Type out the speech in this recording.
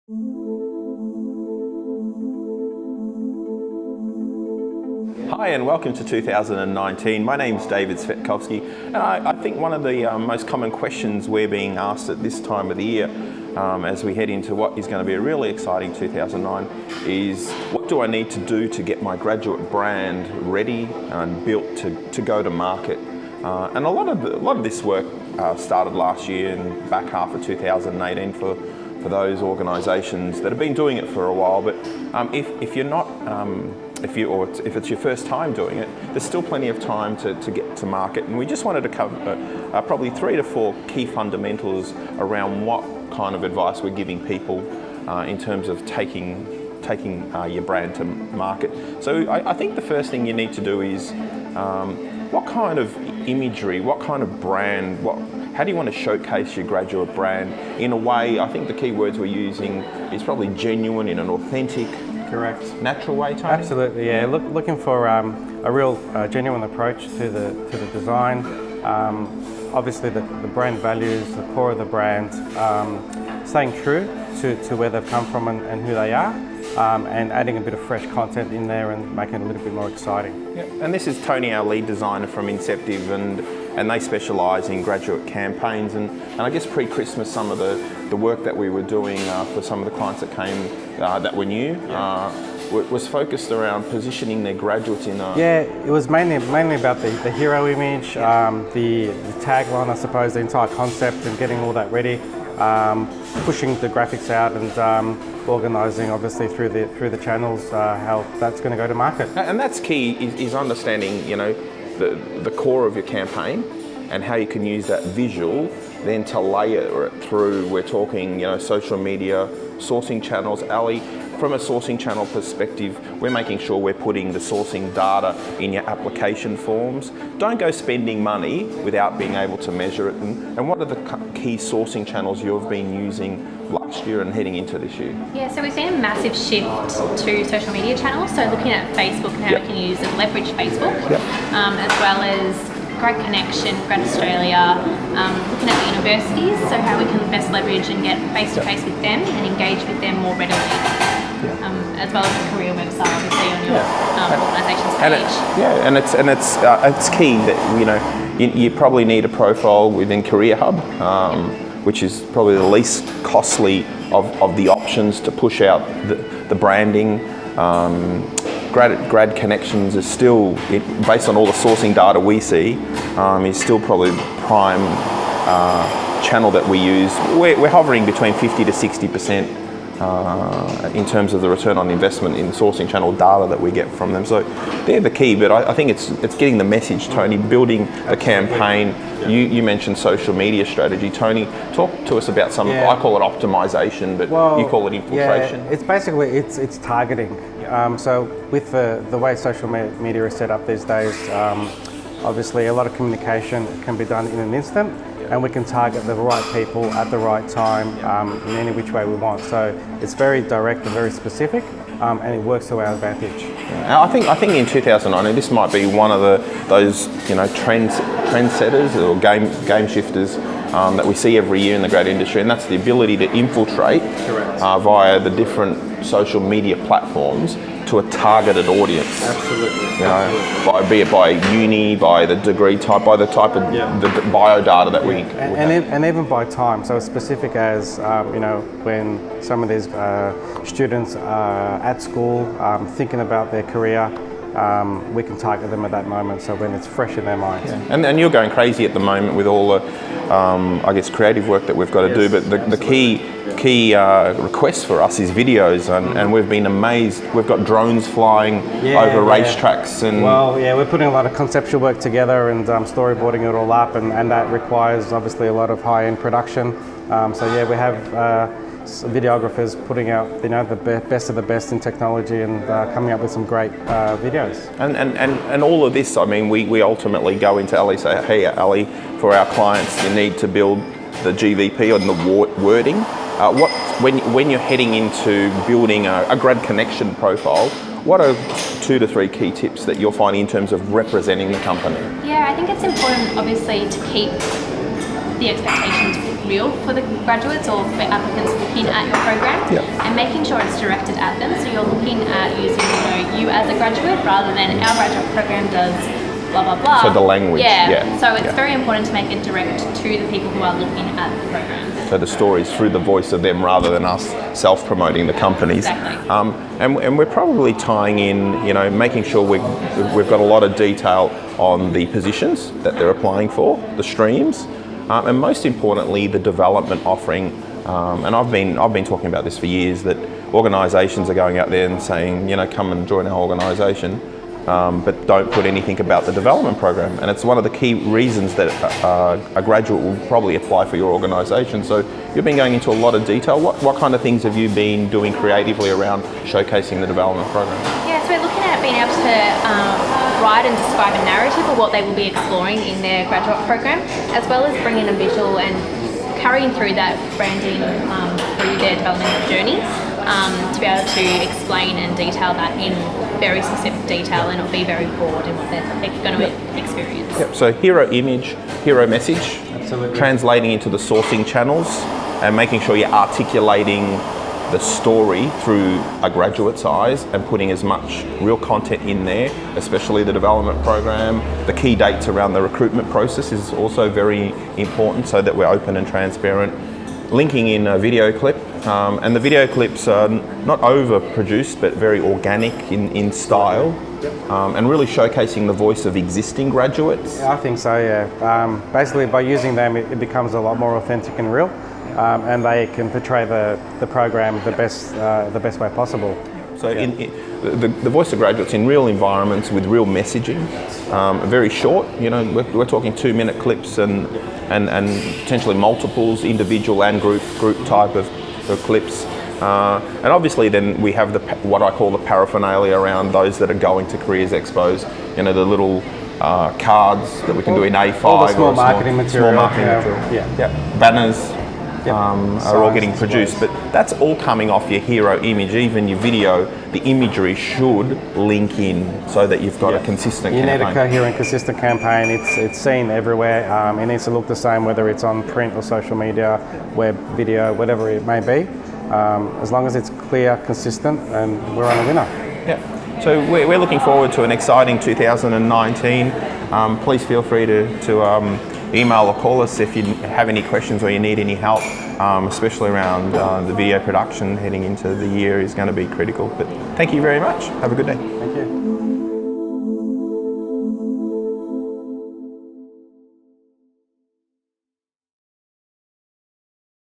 Hi and welcome to 2019. My name's David Svetkowski, and I think one of the most common questions we're being asked at this time of the year as we head into what is going to be a really exciting 2009 is, what do I need to do to get my graduate brand ready and built to go to market? And a lot of this work started last year and back half of 2018 for those organisations that have been doing it for a while. But if you're not if it's your first time doing it, there's still plenty of time to get to market. And we just wanted to cover probably 3 to 4 key fundamentals around what kind of advice we're giving people in terms of taking your brand to market. So I think the first thing you need to do is what kind of imagery, what kind of brand, how do you want to showcase your graduate brand in a way? I think the key words we're using is probably genuine, in an authentic, correct, natural way, Tony? Absolutely, yeah. Looking for a real genuine approach to the design. Obviously, the brand values, the core of the brand, staying true to where they've come from and who they are, and adding a bit of fresh content in there and making it a little bit more exciting. Yeah. And this is Tony, our lead designer from Inceptive, and they specialise in graduate campaigns. And I guess pre-Christmas, some of the work that we were doing for some of the clients that came that were new was focused around positioning their graduates in a... Yeah, it was mainly about the hero image, the tagline, I suppose, the entire concept, and getting all that ready, pushing the graphics out, and organising, obviously, through the channels how that's going to go to market. And that's key, is understanding, the core of your campaign and how you can use that visual then to layer it through. We're talking, social media, sourcing channels. Ali, from a sourcing channel perspective, we're making sure we're putting the sourcing data in your application forms. Don't go spending money without being able to measure it. And what are the key sourcing channels you've been using last year and heading into this year? Yeah, so we've seen a massive shift to social media channels. So looking at Facebook and how we can use and leverage Facebook, as well as Grad Connection, Grad Australia, looking at the universities, so how we can best leverage and get face-to-face with them and engage with them more readily. As well as the career website, obviously, on your organisation's page. And it's key that you probably need a profile within Career Hub, which is probably the least costly of the options to push out the branding. Grad Connections is still, based on all the sourcing data we see, is still probably the prime channel that we use. We're hovering between 50 to 60% in terms of the return on investment in sourcing channel data that we get from them. So they're the key, but I think it's getting the message, Tony, building a campaign. You mentioned social media strategy. Tony, talk to us about some, I call it optimization, but you call it infiltration. Yeah, it's basically, it's targeting. So with the way social media is set up these days, obviously a lot of communication can be done in an instant, and we can target the right people at the right time in any which way we want. So it's very direct and very specific, and it works to our advantage. I think in 2009, this might be one of those trendsetters or game shifters that we see every year in the grad industry, and that's the ability to infiltrate via the different social media platforms to a targeted audience. Absolutely. Be it by uni, by the degree type, by the type of the bio data that we and even by time. So as specific as when some of these students are at school thinking about their career, we can target them at that moment, so when it's fresh in their minds. And you're going crazy at the moment with all the creative work that we've got to do, but the key request for us is videos, and we've been amazed. We've got drones flying over racetracks, and we're putting a lot of conceptual work together and storyboarding it all up, and that requires obviously a lot of high-end production. We have videographers putting out the best of the best in technology and coming up with some great videos. And all of this, I mean, we ultimately go into Ali, say, hey Ali, for our clients, you need to build the GVP and the wording. When you're heading into building a Grad Connection profile, what are 2 to 3 key tips that you're finding in terms of representing the company? Yeah, I think it's important, obviously, to keep the expectations real for the graduates or for applicants looking at your program, and making sure it's directed at them. So you're looking at using you as a graduate rather than our graduate program does blah blah blah. So the language. So it's very important to make it direct to the people who are looking at the program. So the stories through the voice of them rather than us self-promoting the companies. Exactly. And we're probably tying in, making sure we've got a lot of detail on the positions that they're applying for, the streams, and most importantly, the development offering. And I've been talking about this for years, that organisations are going out there and saying, come and join our organisation. But don't put anything about the development program. And it's one of the key reasons that a graduate will probably apply for your organisation. So you've been going into a lot of detail. What kind of things have you been doing creatively around showcasing the development program? Yeah, so we're looking at being able to write and describe a narrative of what they will be exploring in their graduate program, as well as bringing a visual and carrying through that branding through their development journey. To be able to explain and detail that in very specific detail and not be very broad in what they're going to experience. Yep. So hero image, hero message, Absolutely. translating into the sourcing channels and making sure you're articulating the story through a graduate's eyes and putting as much real content in there, especially the development program. The key dates around the recruitment process is also very important so that we're open and transparent. Linking in a video clip, and the video clips are not overproduced but very organic in style, and really showcasing the voice of existing graduates. I think so, yeah. Basically, by using them, it becomes a lot more authentic and real, and they can portray the program the best way possible. So the voice of graduates in real environments with real messaging, very short, we're talking 2-minute clips and potentially multiples, individual and group type of clips. And obviously then we have what I call the paraphernalia around those that are going to Careers Expos, the little cards that we can do in A5. All the small or marketing material. Small marketing material. Yeah. Banners. Yep. Are all getting produced, but that's all coming off your hero image. Even your video, the imagery should link in so that you've got a consistent You campaign. need a coherent, consistent campaign. It's seen everywhere. It needs to look the same, whether it's on print or social media, web, video, whatever it may be. As long as it's clear, consistent, and we're on a winner. Yeah. So we're looking forward to an exciting 2019. Please feel free to email or call us if you have any questions or you need any help, especially around the video production heading into the year is going to be critical. But thank you very much. Have a good day. Thank you.